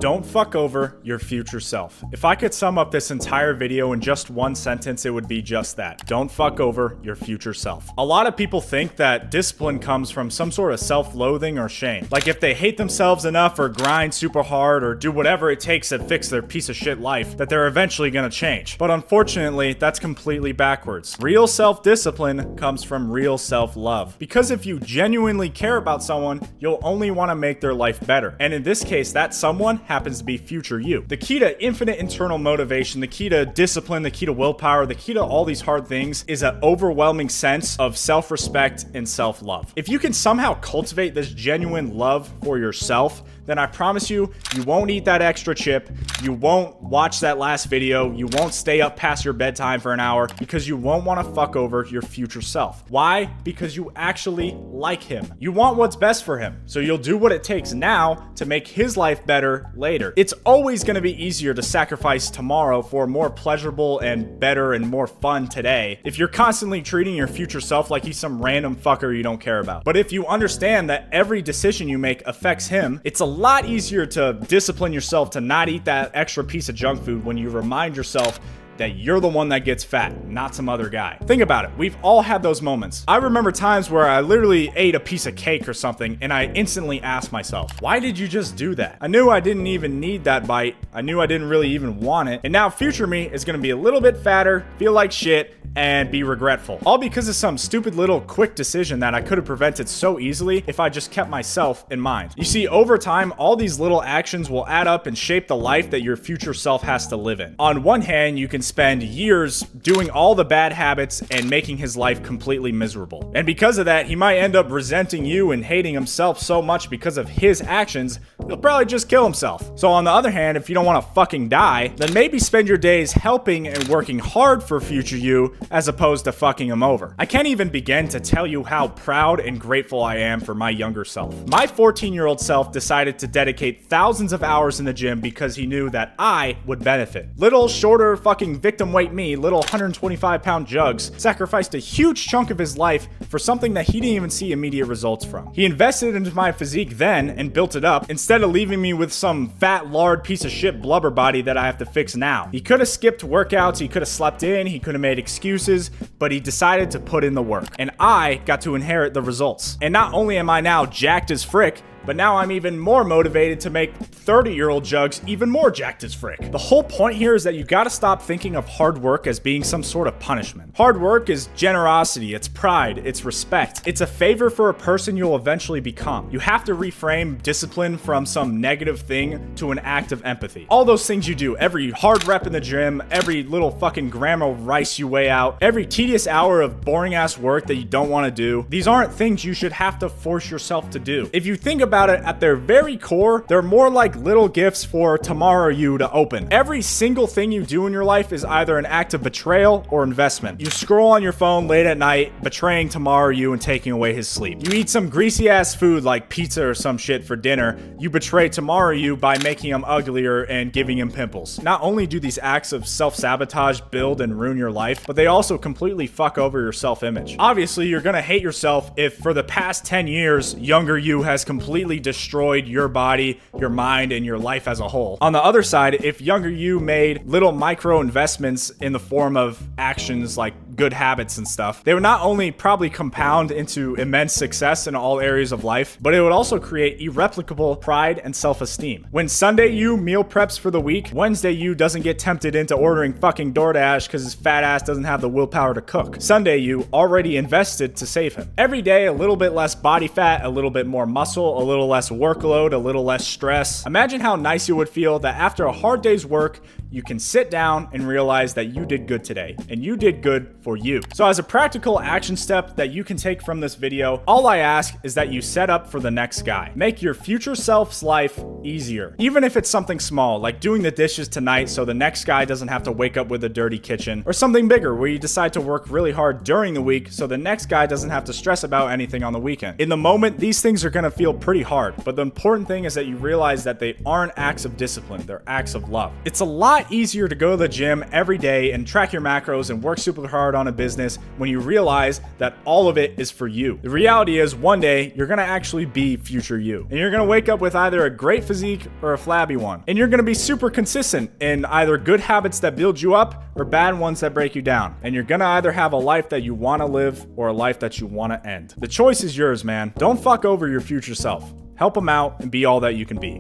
Don't fuck over your future self. If I could sum up this entire video in just one sentence, it would be just that. Don't fuck over your future self. A lot of people think that discipline comes from some sort of self-loathing or shame. Like if they hate themselves enough or grind super hard or do whatever it takes to fix their piece of shit life, that they're eventually gonna change. But unfortunately, that's completely backwards. Real self-discipline comes from real self-love. Because if you genuinely care about someone, you'll only want to make their life better. And in this case, that someone happens to be future you. The key to infinite internal motivation, the key to discipline, the key to willpower, the key to all these hard things is an overwhelming sense of self-respect and self-love. If you can somehow cultivate this genuine love for yourself, then I promise you, you won't eat that extra chip, you won't watch that last video, you won't stay up past your bedtime for an hour, because you won't want to fuck over your future self. Why? Because you actually like him. You want what's best for him, so you'll do what it takes now to make his life better later. It's always going to be easier to sacrifice tomorrow for a more pleasurable and better and more fun today if you're constantly treating your future self like he's some random fucker you don't care about. But if you understand that every decision you make affects him, it's a lot easier to discipline yourself to not eat that extra piece of junk food when you remind yourself that you're the one that gets fat, not some other guy. Think about it. We've all had those moments. I remember times where I literally ate a piece of cake or something and I instantly asked myself, why did you just do that? I knew I didn't even need that bite. I knew I didn't really even want it. And now future me is gonna be a little bit fatter, feel like shit, and be regretful. All because of some stupid little quick decision that I could have prevented so easily if I just kept myself in mind. You see, over time, all these little actions will add up and shape the life that your future self has to live in. On one hand, you can spend years doing all the bad habits and making his life completely miserable. And because of that, he might end up resenting you and hating himself so much because of his actions, he'll probably just kill himself. So on the other hand, if you don't want to fucking die, then maybe spend your days helping and working hard for future you as opposed to fucking him over. I can't even begin to tell you how proud and grateful I am for my younger self. My 14-year-old self decided to dedicate thousands of hours in the gym because he knew that I would benefit. Little shorter fucking victim weight me, little 125-pound jugs, sacrificed a huge chunk of his life for something that he didn't even see immediate results from. He invested into my physique then and built it up instead of leaving me with some fat, lard piece of shit blubber body that I have to fix now. He could have skipped workouts, he could have slept in, he could have made excuses, but he decided to put in the work. And I got to inherit the results. And not only am I now jacked as frick, but now I'm even more motivated to make 30-year-old jugs even more jacked as frick. The whole point here is that you gotta stop thinking of hard work as being some sort of punishment. Hard work is generosity, it's pride, it's respect. It's a favor for a person you'll eventually become. You have to reframe discipline from some negative thing to an act of empathy. All those things you do, every hard rep in the gym, every little fucking gram of rice you weigh out, every tedious hour of boring ass work that you don't want to do, these aren't things you should have to force yourself to do. If you think about it, at their very core, they're more like little gifts for tomorrow you to open. Every single thing you do in your life is either an act of betrayal or investment. You scroll on your phone late at night, betraying tomorrow you and taking away his sleep. You eat some greasy ass food like pizza or some shit for dinner, you betray tomorrow you by making him uglier and giving him pimples. Not only do these acts of self-sabotage build and ruin your life, but they also completely fuck over your self-image. Obviously, you're gonna hate yourself if for the past 10 years, younger you has completely destroyed your body, your mind, and your life as a whole. On the other side, if younger you made little micro investments in the form of actions like good habits and stuff, they would not only probably compound into immense success in all areas of life, but it would also create irreplicable pride and self-esteem. When Sunday you meal preps for the week, Wednesday you doesn't get tempted into ordering fucking DoorDash because his fat ass doesn't have the willpower to cook. Sunday you already invested to save him. Every day a little bit less body fat, a little bit more muscle, a little less workload, a little less stress. Imagine how nice you would feel that after a hard day's work, you can sit down and realize that you did good today, and you did good for you. So as a practical action step that you can take from this video, all I ask is that you set up for the next guy. Make your future self's life easier. Even if it's something small, like doing the dishes tonight so the next guy doesn't have to wake up with a dirty kitchen, or something bigger where you decide to work really hard during the week so the next guy doesn't have to stress about anything on the weekend. In the moment, these things are gonna feel pretty hard, but the important thing is that you realize that they aren't acts of discipline, they're acts of love. It's a lot lot easier to go to the gym every day and track your macros and work super hard on a business when you realize that all of it is for you. The reality is one day you're gonna actually be future you. And you're gonna wake up with either a great physique or a flabby one. And you're gonna be super consistent in either good habits that build you up or bad ones that break you down. And you're gonna either have a life that you wanna live or a life that you wanna end. The choice is yours, man. Don't fuck over your future self. Help them out and be all that you can be.